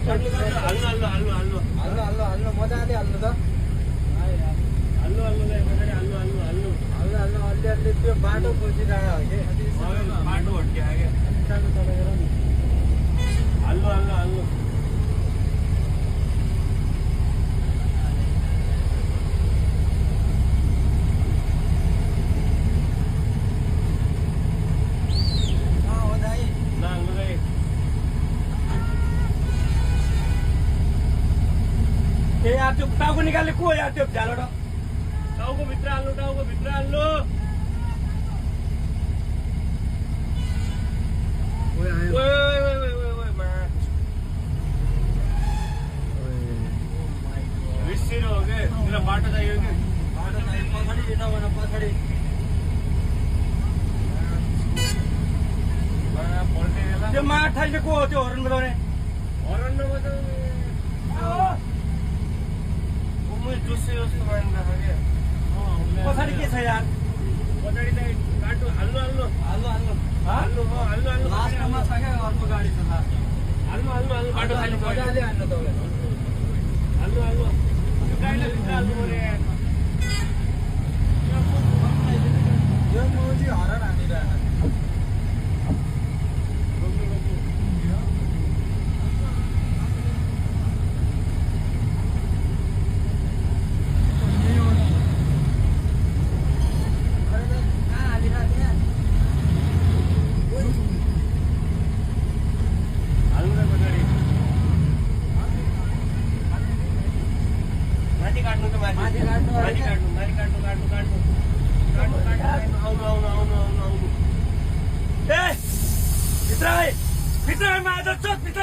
हल्नु मजाले हल्नु त अलि त्यो बाटो खोजिरहेको हो कि बाटो हट्किआयो क्या हल्नु यार त्यो टाउको निकाल्ने को यार त्यो झालो टाउको भित्र हाल्नु रिसिरो हो क्या तेरो बाटो चाहियो कि पछाडि त्यो माठाइले को हो त्यो हर्न बजाउने पछाडि के छ यार पछाडि चाहिँ बाटो हाल्नु लास्टमा छ क्या अर्को गाडी छ हाल्नु बाटो खाली मजाले हाल्नु तपाईँले हाल्नु त्यो गाडीलाई भित्र हाल्नु पर्यो यार यो मौजी हरन हानिरहेको भित्र आए भित्र भित्र